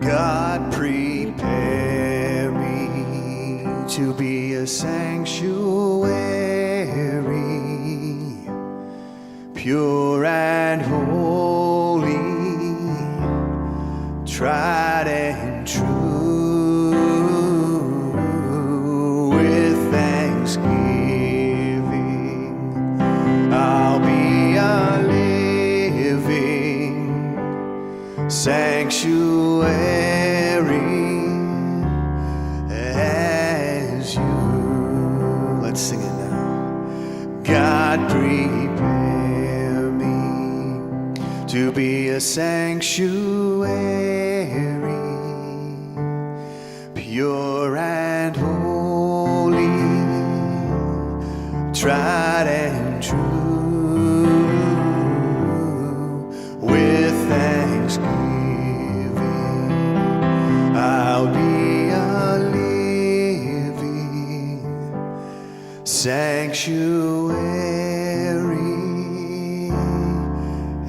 God, prepare me to be a sanctuary, pure and holy, tried and true, with thanksgiving. I'll be a living sanctuary as you. Let's sing it now. God, prepare me to be a sanctuary, pure and holy, tried and true, with thanksgiving. I'll be a living sanctuary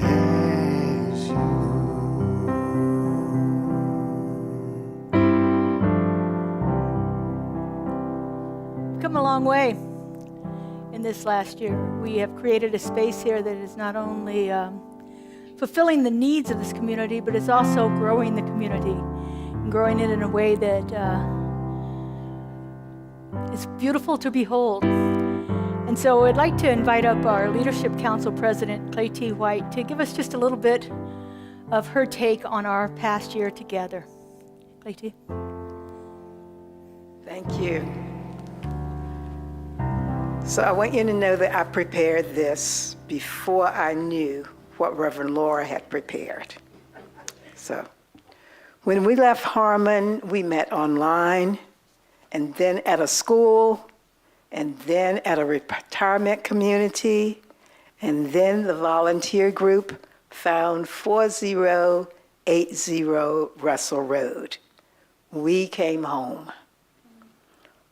as you. Come a long way in this last year. We have created a space here that is not only fulfilling the needs of this community, but it's also growing the community and growing it in a way that is beautiful to behold. And so I'd like to invite up our Leadership Council President, Clay T. White, to give us just a little bit of her take on our past year together. Clay T. Thank you. So I want you to know that I prepared this before I knew what Reverend Laura had prepared. So when we left Harmon, we met online, and then at a school, and then at a retirement community, and then the volunteer group found 4080 Russell Road. We came home.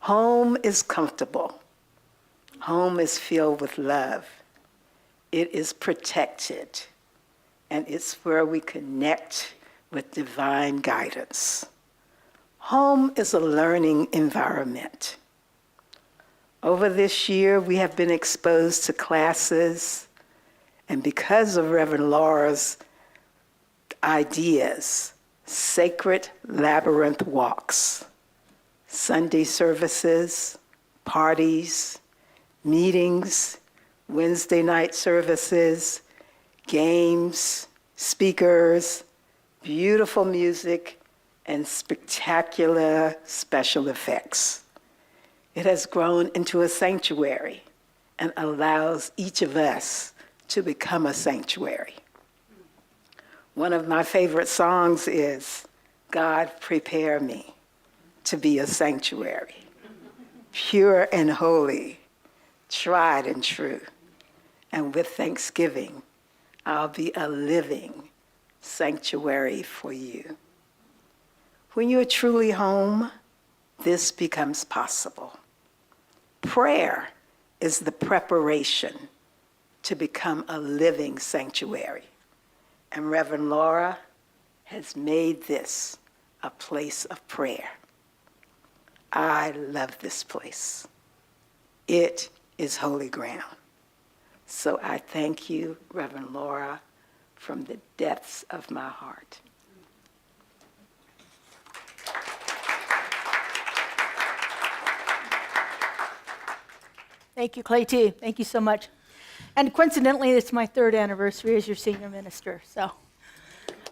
Home is comfortable. Home is filled with love. It is protected, and it's where we connect with divine guidance. Home is a learning environment. Over this year, we have been exposed to classes, and because of Reverend Laura's ideas, sacred labyrinth walks, Sunday services, parties, meetings, Wednesday night services, games, speakers, beautiful music, and spectacular special effects. It has grown into a sanctuary and allows each of us to become a sanctuary. One of my favorite songs is, God, prepare me to be a sanctuary, pure and holy, tried and true. And with thanksgiving, I'll be a living sanctuary for you. When you're truly home, this becomes possible. Prayer is the preparation to become a living sanctuary. And Reverend Laura has made this a place of prayer. I love this place. It is holy ground. So I thank you, Reverend Laura, from the depths of my heart. Thank you, Clay T. Thank you so much. And coincidentally, it's my 3rd anniversary as your senior minister. So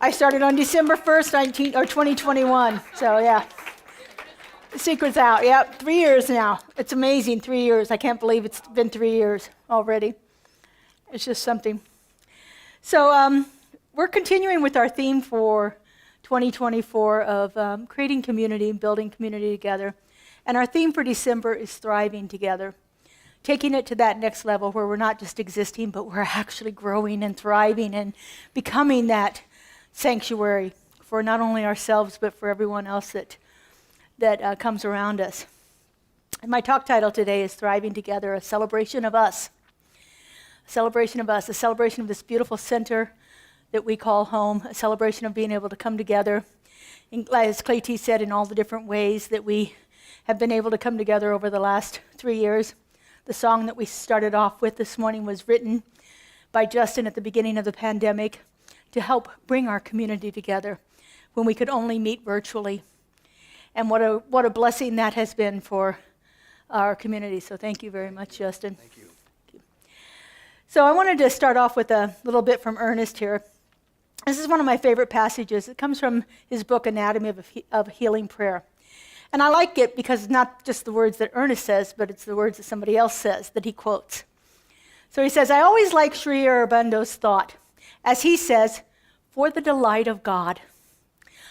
I started on December 1st, 2021. So yeah, the secret's out. Yep, 3 years now. It's amazing, 3 years. I can't believe it's been 3 years already. It's just something. So we're continuing with our theme for 2024 of creating community, building community together. And our theme for December is thriving together. Taking it to that next level where we're not just existing, but we're actually growing and thriving and becoming that sanctuary for not only ourselves, but for everyone else that comes around us. And my talk title today is Thriving Together, a celebration of us. A celebration of us, a celebration of this beautiful center that we call home, a celebration of being able to come together as Clay T said, in all the different ways that we have been able to come together over the last 3 years. The song that we started off with this morning was written by Justin at the beginning of the pandemic to help bring our community together when we could only meet virtually. And what a blessing that has been for our community. So thank you very much, Justin. Thank you. So I wanted to start off with a little bit from Ernest here. This is one of my favorite passages. It comes from his book, Anatomy of Healing Prayer. And I like it because it's not just the words that Ernest says, but it's the words that somebody else says that he quotes. So he says, I always like Sri Aurobindo's thought, as he says, for the delight of God.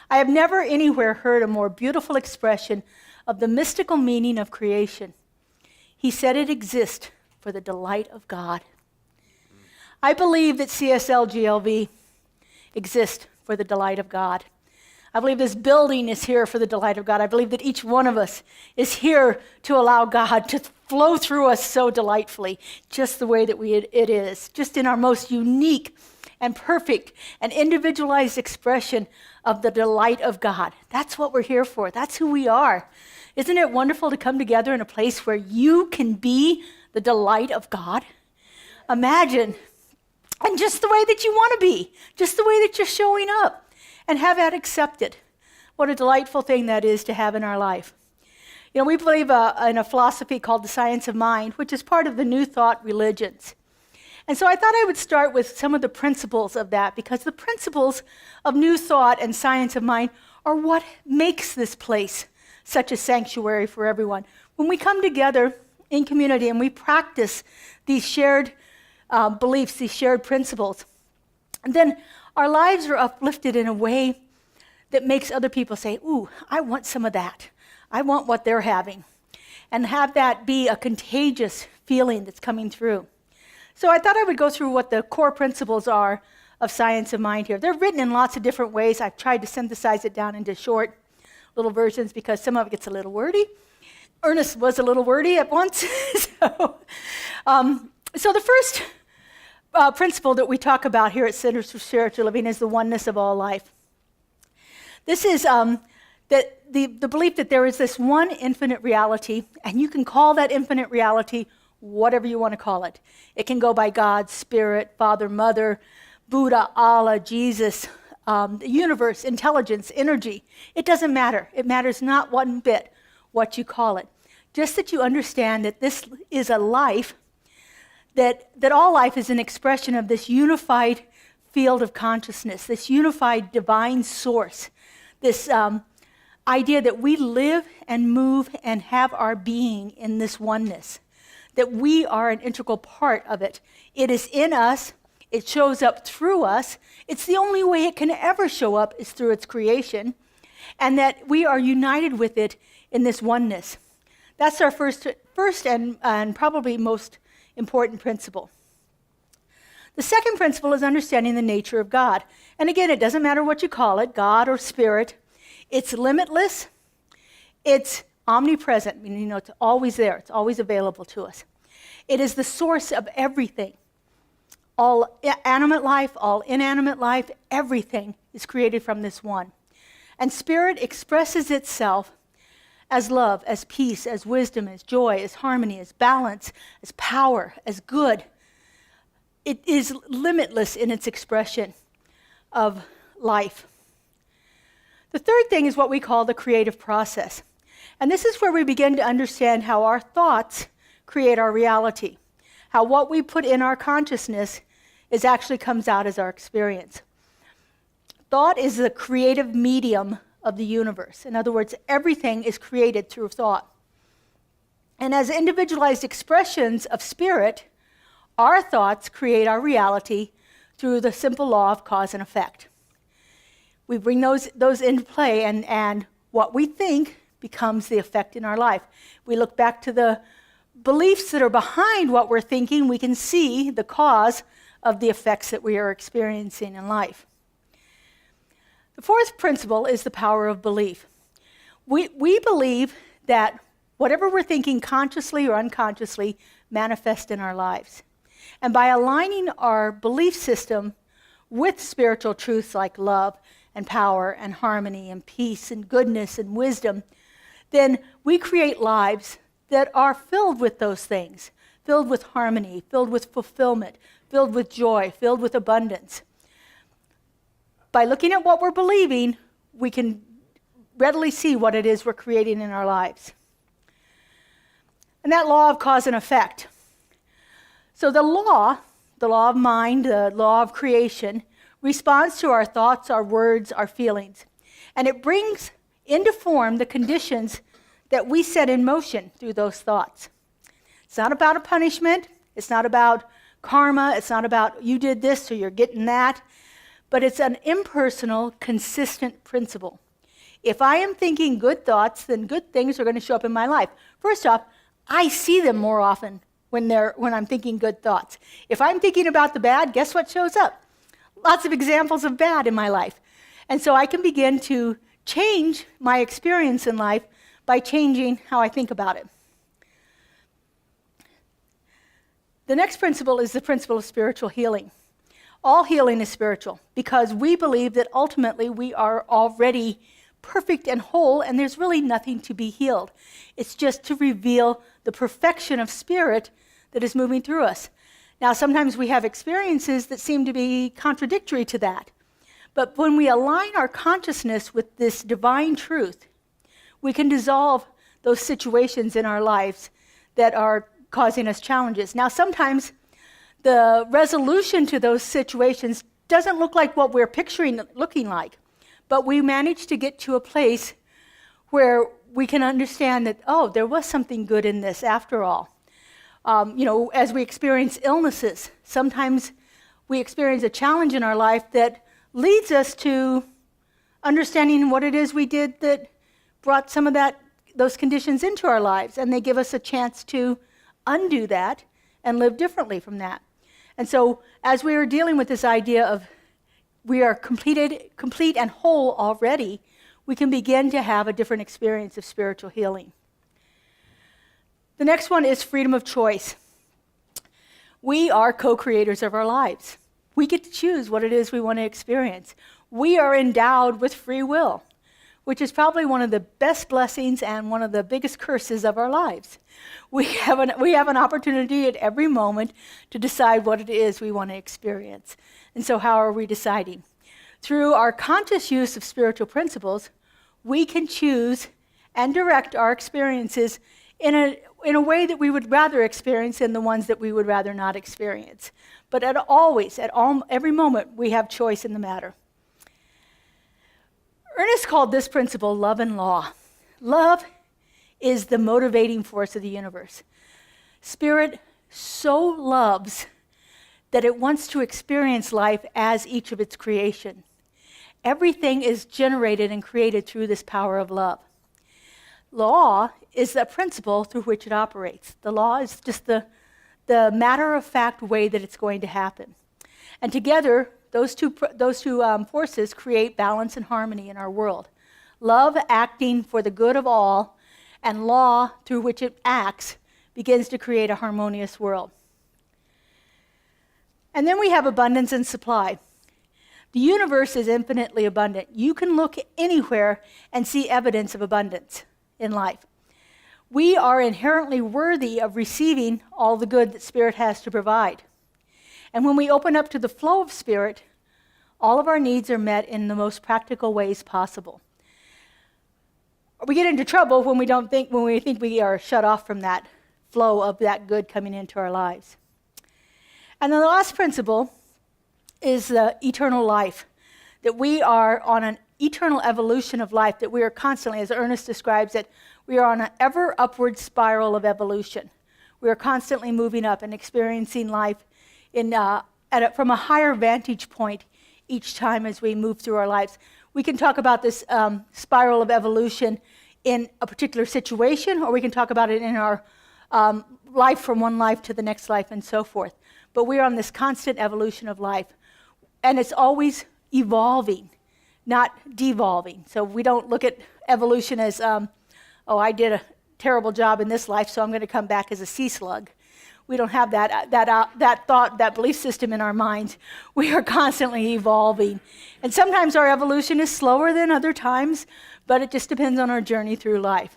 I have never anywhere heard a more beautiful expression of the mystical meaning of creation. He said it exists for the delight of God. I believe that CSLGLV exists for the delight of God. I believe this building is here for the delight of God. I believe that each one of us is here to allow God to flow through us so delightfully, just the way that it is, just in our most unique and perfect and individualized expression of the delight of God. That's what we're here for. That's who we are. Isn't it wonderful to come together in a place where you can be the delight of God? Imagine, and just the way that you want to be, just the way that you're showing up, and have that accepted. What a delightful thing that is to have in our life. You know, we believe in a philosophy called the science of mind, which is part of the New Thought religions. And so I thought I would start with some of the principles of that, because the principles of New Thought and science of mind are what makes this place such a sanctuary for everyone. When we come together in community and we practice these shared beliefs, these shared principles, then our lives are uplifted in a way that makes other people say, ooh, I want some of that. I want what they're having. And have that be a contagious feeling that's coming through. So I thought I would go through what the core principles are of science of mind here. They're written in lots of different ways. I've tried to synthesize it down into short little versions because some of it gets a little wordy. Ernest was a little wordy at once. So the first principle that we talk about here at Centers for Spiritual Living is the oneness of all life. This is that the belief that there is this one infinite reality, and you can call that infinite reality whatever you want to call it. It can go by God, Spirit, Father, Mother, Buddha, Allah, Jesus, the universe, intelligence, energy. It doesn't matter. It matters not one bit what you call it. Just that you understand that this is a life, that all life is an expression of this unified field of consciousness, this unified divine source, this idea that we live and move and have our being in this oneness, that we are an integral part of it. It is in us. It shows up through us. It's the only way it can ever show up is through its creation, and that we are united with it in this oneness. That's our first and probably most important principle. The second principle is understanding the nature of God. And again, it doesn't matter what you call it, God or Spirit. It's limitless. It's omnipresent, meaning it's always there. It's always available to us. It is the source of everything. All animate life, all inanimate life, everything is created from this one. And Spirit expresses itself as love, as peace, as wisdom, as joy, as harmony, as balance, as power, as good. It is limitless in its expression of life. The third thing is what we call the creative process. And this is where we begin to understand how our thoughts create our reality, how what we put in our consciousness actually comes out as our experience. Thought is the creative medium of the universe. In other words, everything is created through thought. And as individualized expressions of spirit, our thoughts create our reality through the simple law of cause and effect. We bring those into play, and what we think becomes the effect in our life. We look back to the beliefs that are behind what we're thinking, we can see the cause of the effects that we are experiencing in life. The fourth principle is the power of belief. We believe that whatever we're thinking consciously or unconsciously manifests in our lives. And by aligning our belief system with spiritual truths like love and power and harmony and peace and goodness and wisdom, then we create lives that are filled with those things, filled with harmony, filled with fulfillment, filled with joy, filled with abundance. By looking at what we're believing, we can readily see what it is we're creating in our lives. And that law of cause and effect. So the law of mind, the law of creation, responds to our thoughts, our words, our feelings. And it brings into form the conditions that we set in motion through those thoughts. It's not about a punishment. It's not about karma. It's not about you did this, so you're getting that. But it's an impersonal, consistent principle. If I am thinking good thoughts, then good things are going to show up in my life. First off, I see them more often when I'm thinking good thoughts. If I'm thinking about the bad, guess what shows up? Lots of examples of bad in my life. And so I can begin to change my experience in life by changing how I think about it. The next principle is the principle of spiritual healing. All healing is spiritual because we believe that ultimately we are already perfect and whole, and there's really nothing to be healed. It's just to reveal the perfection of spirit that is moving through us. Now, sometimes we have experiences that seem to be contradictory to that. But when we align our consciousness with this divine truth, we can dissolve those situations in our lives that are causing us challenges. Now, sometimes the resolution to those situations doesn't look like what we're picturing it looking like. But we manage to get to a place where we can understand that, oh, there was something good in this after all. As we experience illnesses, sometimes we experience a challenge in our life that leads us to understanding what it is we did that brought some of those conditions into our lives, and they give us a chance to undo that and live differently from that. And so as we are dealing with this idea of we are complete and whole already, we can begin to have a different experience of spiritual healing. The next one is freedom of choice. We are co-creators of our lives. We get to choose what it is we want to experience. We are endowed with free will, which is probably one of the best blessings and one of the biggest curses of our lives. We have an opportunity at every moment to decide what it is we want to experience. And so how are we deciding? Through our conscious use of spiritual principles, we can choose and direct our experiences in a way that we would rather experience than the ones that we would rather not experience. But every moment, we have choice in the matter. Ernest called this principle love and law. Love is the motivating force of the universe. Spirit so loves that it wants to experience life as each of its creation. Everything is generated and created through this power of love. Law is the principle through which it operates. The law is just the matter-of-fact way that it's going to happen. And together, those two forces create balance and harmony in our world. Love acting for the good of all, and law through which it acts begins to create a harmonious world. And then we have abundance and supply. The universe is infinitely abundant. You can look anywhere and see evidence of abundance in life. We are inherently worthy of receiving all the good that Spirit has to provide. And when we open up to the flow of Spirit, all of our needs are met in the most practical ways possible. We get into trouble when we think we are shut off from that flow of that good coming into our lives. And then the last principle is the eternal life, that we are on an eternal evolution of life, that we are constantly, as Ernest describes it, we are on an ever upward spiral of evolution. We are constantly moving up and experiencing life from a higher vantage point each time as we move through our lives. We can talk about this spiral of evolution in a particular situation, or we can talk about it in our life from one life to the next life and so forth. But we are on this constant evolution of life, and it's always evolving, not devolving. So we don't look at evolution as, I did a terrible job in this life, so I'm going to come back as a sea slug. We don't have that thought, that belief system in our minds. We are constantly evolving. And sometimes our evolution is slower than other times, but it just depends on our journey through life.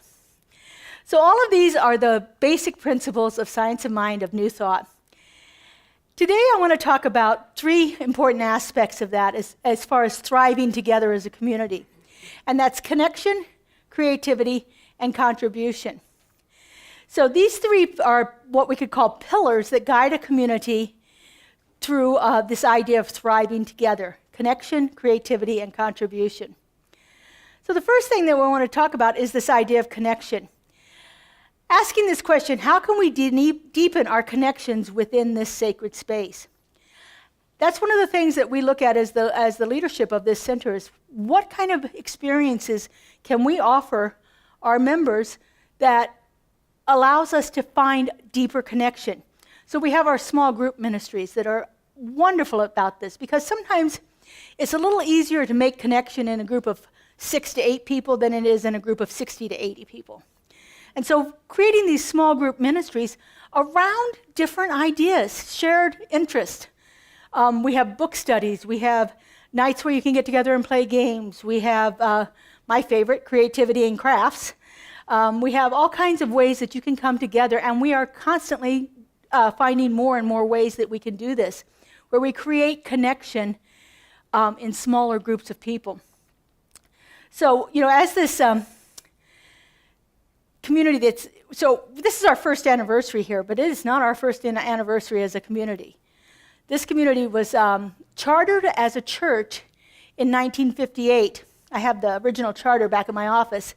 So all of these are the basic principles of science of mind, of New Thought. Today I want to talk about 3 important aspects of that as far as thriving together as a community. And that's connection, creativity, and contribution. So these 3 are what we could call pillars that guide a community through this idea of thriving together: connection, creativity, and contribution. So the first thing that we want to talk about is this idea of connection. Asking this question, how can we deepen our connections within this sacred space? That's one of the things that we look at as the leadership of this center, is what kind of experiences can we offer our members that allows us to find deeper connection. So we have our small group ministries that are wonderful about this, because sometimes it's a little easier to make connection in a group of 6 to 8 people than it is in a group of 60 to 80 people. And so creating these small group ministries around different ideas, shared interest. We have book studies. We have nights where you can get together and play games. We have my favorite, creativity and crafts. We have all kinds of ways that you can come together, and we are constantly finding more and more ways that we can do this, where we create connection in smaller groups of people. So, as this community this is our first anniversary here, but it is not our first anniversary as a community. This community was chartered as a church in 1958. I have the original charter back in my office.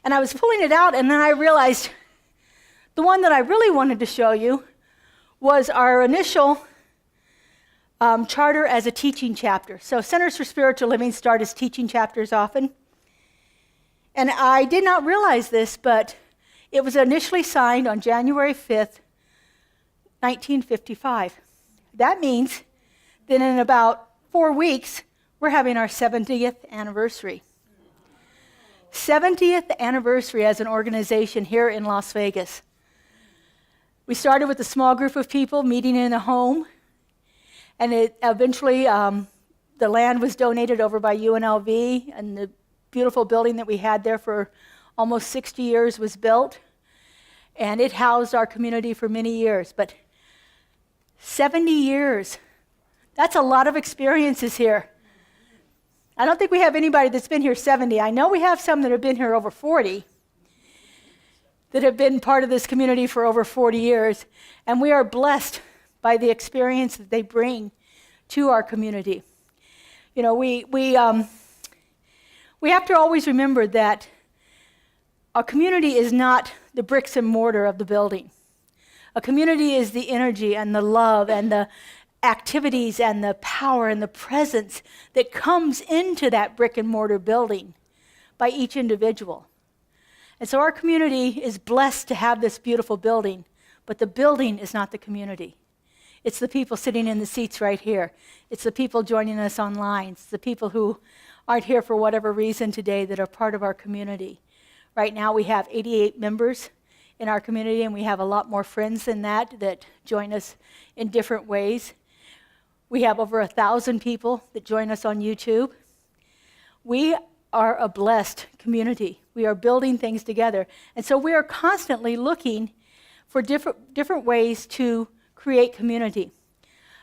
And I was pulling it out, and then I realized the one that I really wanted to show you was our initial charter as a teaching chapter. So Centers for Spiritual Living start as teaching chapters often. And I did not realize this, but it was initially signed on January 5th, 1955. That means that in about 4 weeks, we're having our 70th anniversary. 70th anniversary as an organization here in Las Vegas. We started with a small group of people meeting in a home, and it eventually the land was donated over by UNLV, and the beautiful building that we had there for almost 60 years was built, and it housed our community for many years. But 70 years, that's a lot of experiences here. I don't think we have anybody that's been here 70. I know we have some that have been here over 40, that have been part of this community for over 40 years, and we are blessed by the experience that they bring to our community. We have to always remember that our community is not the bricks and mortar of the building. A community is the energy and the love and the activities and the power and the presence that comes into that brick and mortar building by each individual. And so our community is blessed to have this beautiful building, but the building is not the community. It's the people sitting in the seats right here. It's the people joining us online. It's the people who aren't here for whatever reason today that are part of our community. Right now we have 88 members in our community, and we have a lot more friends than that join us in different ways. We have over 1,000 people that join us on YouTube. We are a blessed community. We are building things together. And so we are constantly looking for different ways to create community.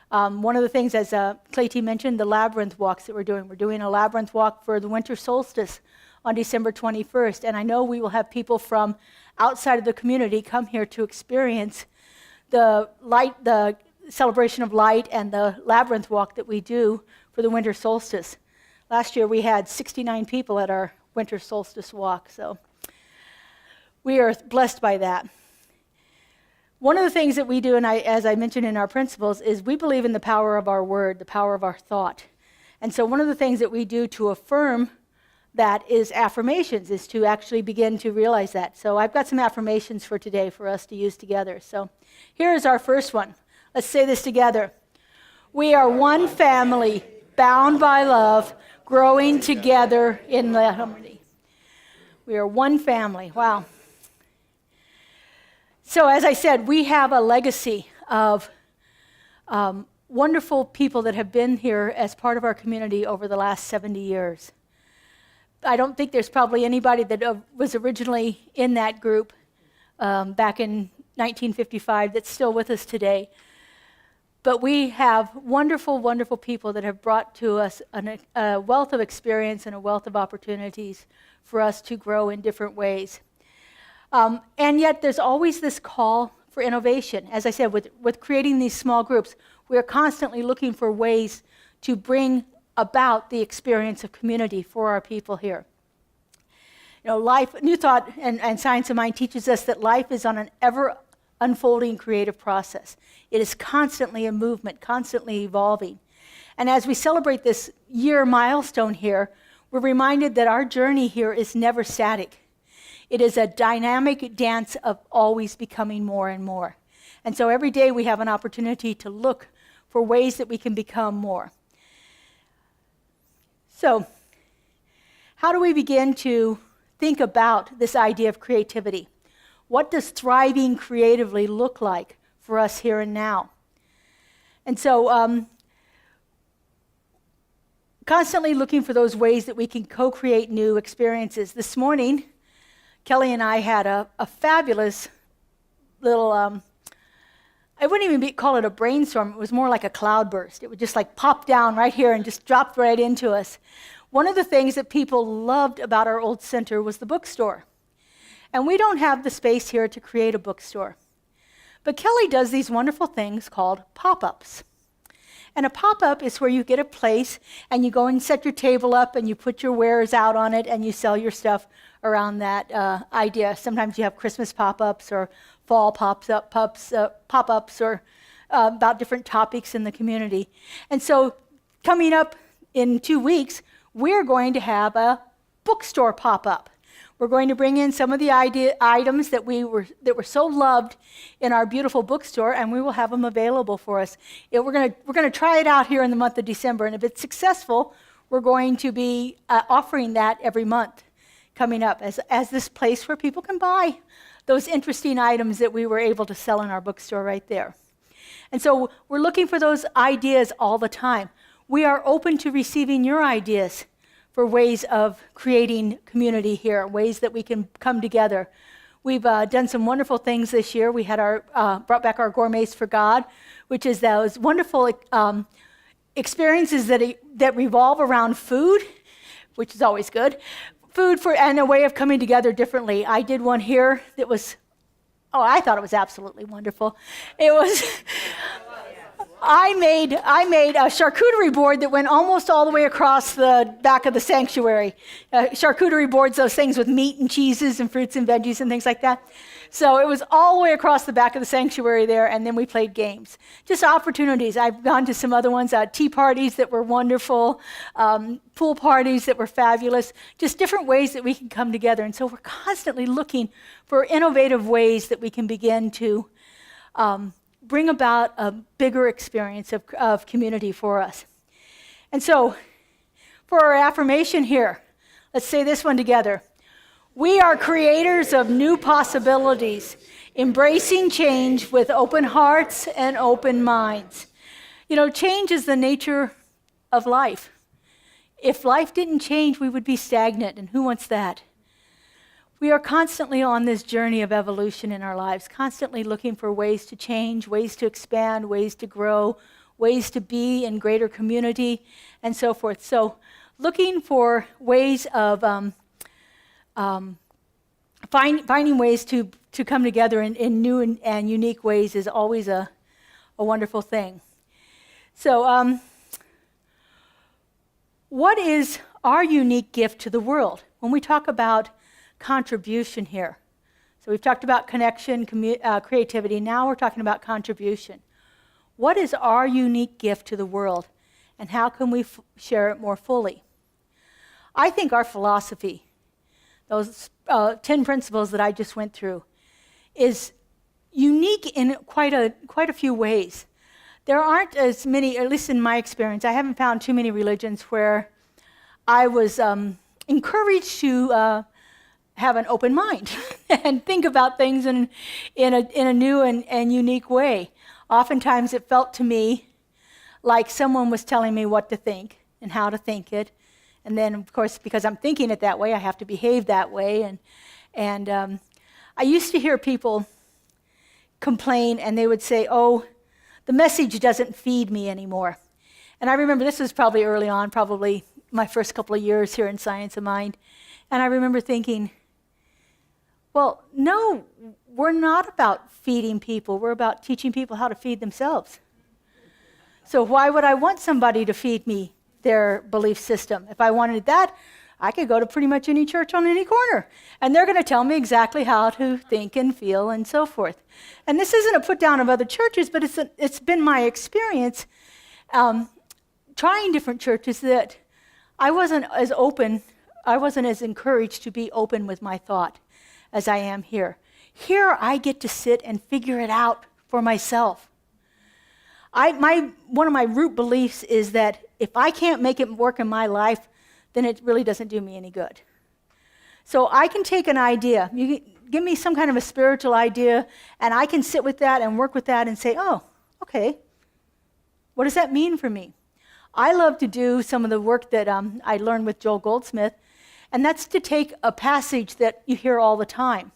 One of the things, as Clayton mentioned, the labyrinth walks that we're doing. We're doing a labyrinth walk for the winter solstice on December 21st. And I know we will have people from outside of the community come here to experience the celebration of light and the labyrinth walk that we do for the winter solstice. Last year we had 69 people at our winter solstice walk, so we are blessed by that. One of the things that we do, and as I mentioned in our principles, is we believe in the power of our word, the power of our thought. And so one of the things that we do to affirm that is affirmations, is to actually begin to realize that. So I've got some affirmations for today for us to use together. So here is our first one. Let's say this together. We are one family, bound by love, growing together in harmony. We are one family. Wow. So as I said, we have a legacy of wonderful people that have been here as part of our community over the last 70 years. I don't think there's probably anybody that was originally in that group back in 1955 that's still with us today. But we have wonderful, wonderful people that have brought to us a wealth of experience and a wealth of opportunities for us to grow in different ways. And yet there's always this call for innovation. As I said, with creating these small groups, we're constantly looking for ways to bring about the experience of community for our people here. You know, life, New Thought and Science of Mind teaches us that life is on an ever unfolding creative process. It is constantly a movement, constantly evolving. And as we celebrate this year milestone here, we're reminded that our journey here is never static. It is a dynamic dance of always becoming more and more. And so every day we have an opportunity to look for ways that we can become more. So, how do we begin to think about this idea of creativity? What does thriving creatively look like for us here and now? And so, constantly looking for those ways that we can co-create new experiences. This morning, Kelly and I had a fabulous little, I wouldn't even call it a brainstorm, it was more like a cloudburst. It would just like pop down right here and just drop right into us. One of the things that people loved about our old center was the bookstore. And we don't have the space here to create a bookstore. But Kelly does these wonderful things called pop-ups. And a pop-up is where you get a place and you go and set your table up and you put your wares out on it and you sell your stuff around that idea. Sometimes you have Christmas pop-ups or fall pop-ups or about different topics in the community. And so coming up in 2 weeks, we're going to have a bookstore pop-up. We're going to bring in some of the items that were so loved in our beautiful bookstore, and we will have them available for us. We're going to try it out here in the month of December, and if it's successful, we're going to be offering that every month coming up as this place where people can buy those interesting items that we were able to sell in our bookstore right there. And so we're looking for those ideas all the time. We are open to receiving your ideas for ways of creating community here, ways that we can come together. We've done some wonderful things this year. We had brought back our Gourmets for God, which is those wonderful experiences that revolve around food, which is always good. Food and a way of coming together differently. I did one here that was, I thought it was absolutely wonderful. It was, I made a charcuterie board that went almost all the way across the back of the sanctuary. Charcuterie boards, those things with meat and cheeses and fruits and veggies and things like that. So it was all the way across the back of the sanctuary there, and then we played games. Just opportunities. I've gone to some other ones, tea parties that were wonderful, pool parties that were fabulous, just different ways that we can come together. And so we're constantly looking for innovative ways that we can begin to bring about a bigger experience of community for us. And so, for our affirmation here, let's say this one together. We are creators of new possibilities, embracing change with open hearts and open minds. You know, change is the nature of life. If life didn't change, we would be stagnant, and who wants that? We are constantly on this journey of evolution in our lives, constantly looking for ways to change, ways to expand, ways to grow, ways to be in greater community, and so forth. So looking for ways of finding ways to come together in new and unique ways is always a wonderful thing. So what is our unique gift to the world? When we talk about contribution here. So we've talked about connection, creativity. Now we're talking about contribution. What is our unique gift to the world, and how can we share it more fully? I think our philosophy, those 10 principles that I just went through, is unique in quite a few ways. There aren't as many, at least in my experience, I haven't found too many religions where I was encouraged to have an open mind. and think about things in a new and unique way. Oftentimes it felt to me like someone was telling me what to think and how to think it. And then, of course, because I'm thinking it that way, I have to behave that way. And I used to hear people complain, and they would say, oh, the message doesn't feed me anymore. And I remember this was probably early on, probably my first couple of years here in Science of Mind. And I remember thinking, well, no, we're not about feeding people. We're about teaching people how to feed themselves. So why would I want somebody to feed me their belief system? If I wanted that, I could go to pretty much any church on any corner, and they're going to tell me exactly how to think and feel and so forth. And this isn't a put down of other churches, but it's been my experience trying different churches that I wasn't as open, I wasn't as encouraged to be open with my thought as I am here. Here I get to sit and figure it out for myself. One of my root beliefs is that if I can't make it work in my life, then it really doesn't do me any good. So I can take an idea, you give me some kind of a spiritual idea, and I can sit with that and work with that and say, oh, okay, what does that mean for me? I love to do some of the work that I learned with Joel Goldsmith, and that's to take a passage that you hear all the time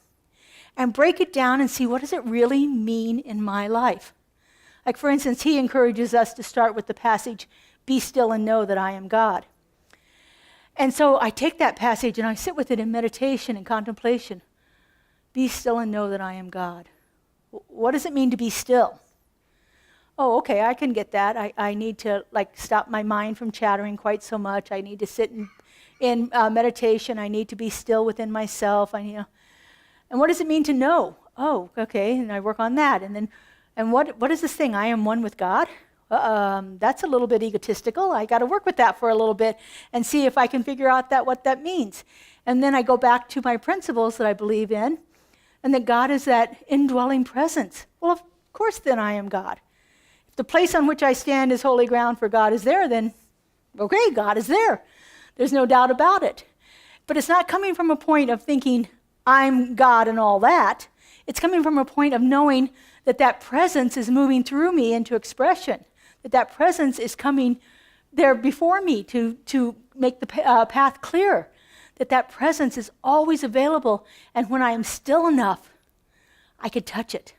and break it down and see what does it really mean in my life. Like, for instance, he encourages us to start with the passage, be still and know that I am God. And so I take that passage and I sit with it in meditation and contemplation. Be still and know that I am God. What does it mean to be still? Oh, okay, I can get that. I need to stop my mind from chattering quite so much. I need to sit in meditation. I need to be still within myself. And what does it mean to know? Oh, okay, and I work on that. And what is this thing? I am one with God? That's a little bit egotistical. I got to work with that for a little bit and see if I can figure out what that means. And then I go back to my principles that I believe in, and that God is that indwelling presence. Well, of course, then I am God. If the place on which I stand is holy ground for God is there, then okay, God is there. There's no doubt about it. But it's not coming from a point of thinking I'm God and all that. It's coming from a point of knowing that presence is moving through me into expression, that presence is coming there before me to make the path clear, that presence is always available, and when I am still enough, I can touch it.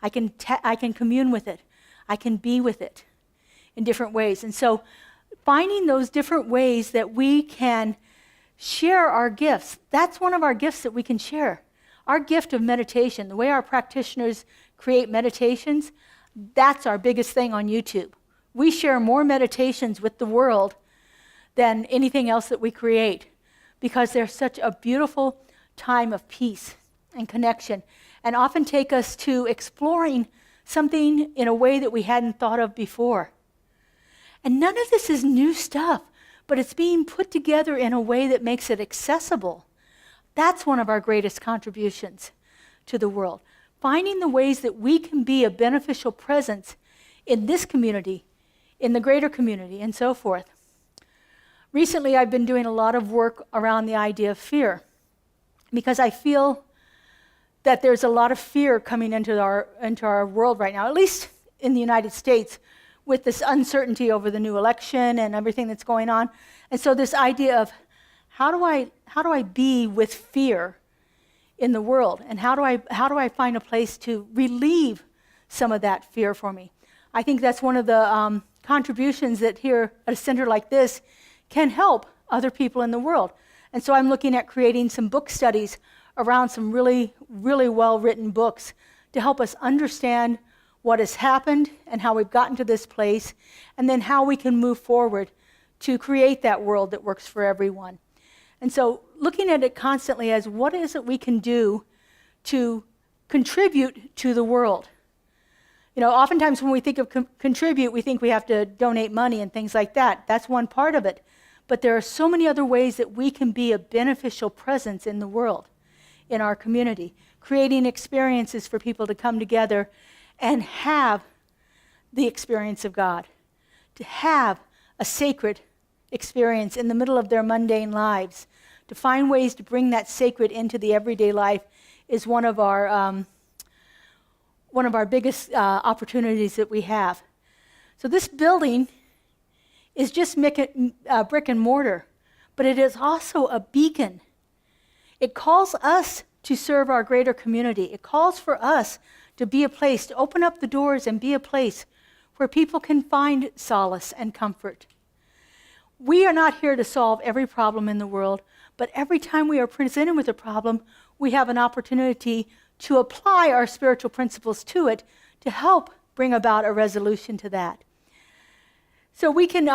I can commune with it. I can be with it in different ways. And so finding those different ways that we can share our gifts, that's one of our gifts that we can share. Our gift of meditation, the way our practitioners create meditations, that's our biggest thing on YouTube. We share more meditations with the world than anything else that we create because they're such a beautiful time of peace and connection, and often take us to exploring something in a way that we hadn't thought of before. And none of this is new stuff, but it's being put together in a way that makes it accessible. That's one of our greatest contributions to the world. Finding the ways that we can be a beneficial presence in this community, in the greater community, and so forth. Recently, I've been doing a lot of work around the idea of fear because I feel that there's a lot of fear coming into our world right now, at least in the United States, with this uncertainty over the new election and everything that's going on. And so this idea of how do I be with fear in the world, and how do I find a place to relieve some of that fear for me? I think that's one of the contributions that here at a center like this can help other people in the world. And so I'm looking at creating some book studies around some really, really well-written books to help us understand what has happened and how we've gotten to this place, and then how we can move forward to create that world that works for everyone. And so looking at it constantly as what is it we can do to contribute to the world. Oftentimes when we think of contribute, we think we have to donate money and things like that. That's one part of it. But there are so many other ways that we can be a beneficial presence in the world, in our community, creating experiences for people to come together and have the experience of God, to have a sacred experience in the middle of their mundane lives, to find ways to bring that sacred into the everyday life is one of our biggest opportunities that we have. So this building is just brick and mortar, but it is also a beacon. It calls us to serve our greater community. It calls for us to be a place, to open up the doors and be a place where people can find solace and comfort. We are not here to solve every problem in the world, but every time we are presented with a problem, we have an opportunity to apply our spiritual principles to it to help bring about a resolution to that. So we can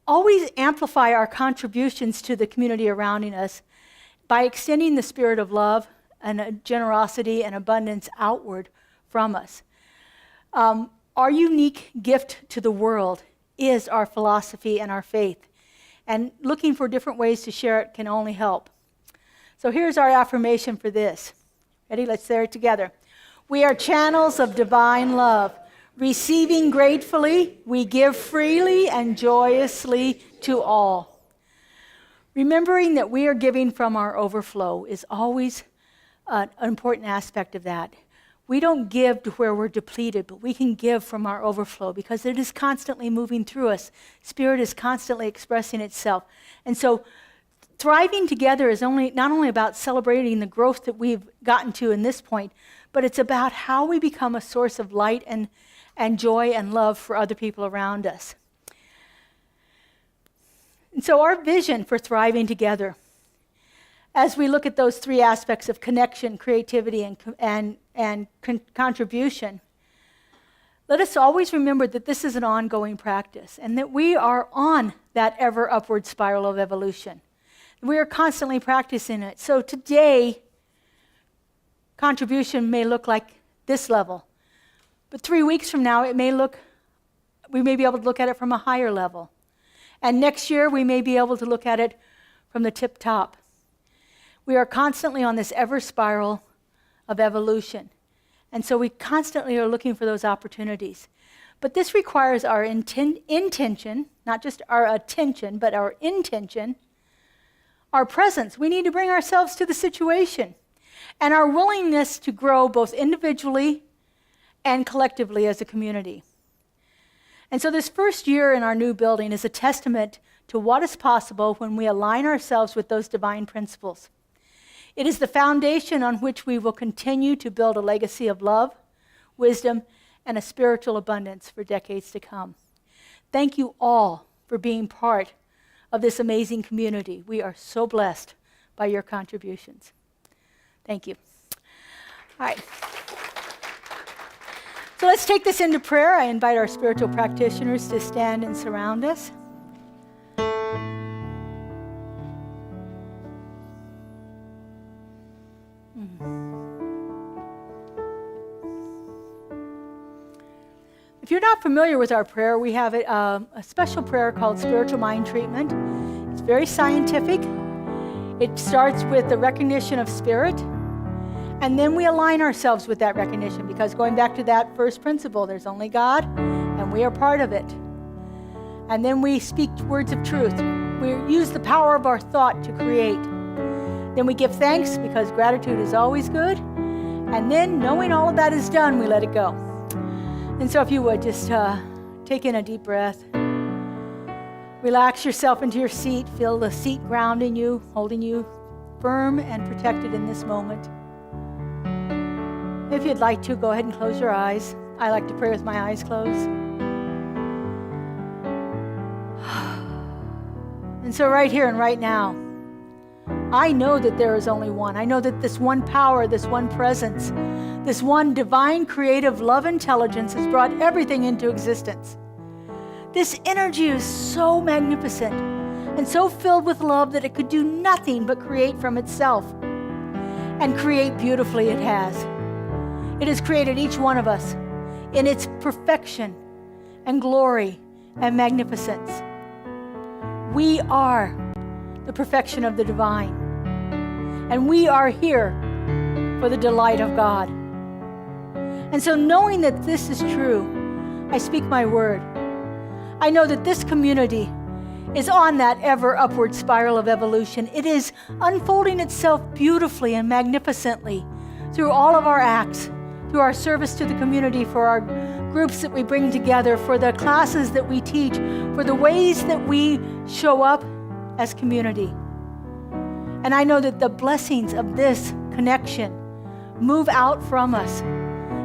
always amplify our contributions to the community around us by extending the spirit of love and generosity and abundance outward from us. Our unique gift to the world is our philosophy and our faith. And looking for different ways to share it can only help. So here's our affirmation for this. Ready? Let's say it together. We are channels of divine love. Receiving gratefully, we give freely and joyously to all. Remembering that we are giving from our overflow is always an important aspect of that. We don't give to where we're depleted, but we can give from our overflow because it is constantly moving through us. Spirit is constantly expressing itself. And so thriving together is not only about celebrating the growth that we've gotten to in this point, but it's about how we become a source of light and joy and love for other people around us. And so our vision for thriving together, as we look at those three aspects of connection, creativity, and contribution, let us always remember that this is an ongoing practice and that we are on that ever upward spiral of evolution. We are constantly practicing it. So today, contribution may look like this level, but 3 weeks from now, we may be able to look at it from a higher level. And next year, we may be able to look at it from the tip top. We are constantly on this ever spiral of evolution. And so we constantly are looking for those opportunities. But this requires our intention, not just our attention, but our intention, our presence. We need to bring ourselves to the situation. And our willingness to grow both individually and collectively as a community. And so this first year in our new building is a testament to what is possible when we align ourselves with those divine principles. It is the foundation on which we will continue to build a legacy of love, wisdom, and a spiritual abundance for decades to come. Thank you all for being part of this amazing community. We are so blessed by your contributions. Thank you. All right. So let's take this into prayer. I invite our spiritual practitioners to stand and surround us. If you're not familiar with our prayer, we have a special prayer called Spiritual Mind Treatment. It's very scientific. It starts with the recognition of spirit, and then we align ourselves with that recognition because going back to that first principle, there's only God, and we are part of it. And then we speak words of truth. We use the power of our thought to create. Then we give thanks because gratitude is always good. And then, knowing all of that is done, we let it go. And so if you would, just take in a deep breath. Relax yourself into your seat. Feel the seat grounding you, holding you firm and protected in this moment. If you'd like to, go ahead and close your eyes. I like to pray with my eyes closed. And so right here and right now, I know that there is only one. I know that this one power, this one presence, this one divine creative love intelligence has brought everything into existence. This energy is so magnificent and so filled with love that it could do nothing but create from itself. And create beautifully it has. It has created each one of us in its perfection and glory and magnificence. We are the perfection of the divine. And we are here for the delight of God. And so knowing that this is true, I speak my word. I know that this community is on that ever upward spiral of evolution. It is unfolding itself beautifully and magnificently through all of our acts, through our service to the community, for our groups that we bring together, for the classes that we teach, for the ways that we show up as community. And I know that the blessings of this connection move out from us,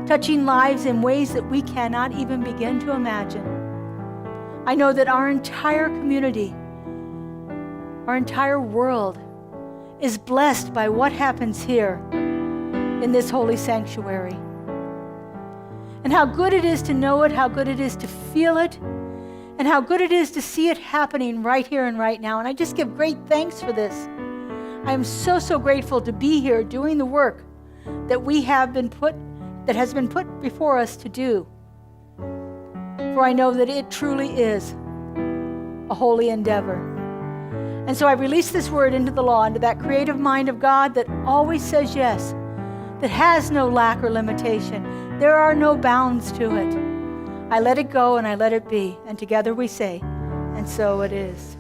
touching lives in ways that we cannot even begin to imagine. I know that our entire community, our entire world is blessed by what happens here in this holy sanctuary. And how good it is to know it, how good it is to feel it, and how good it is to see it happening right here and right now. And I just give great thanks for this. I am so, so grateful to be here doing the work that has been put before us to do. For I know that it truly is a holy endeavor. And so I release this word into the law, into that creative mind of God that always says yes, that has no lack or limitation. There are no bounds to it. I let it go and I let it be. And together we say, and so it is.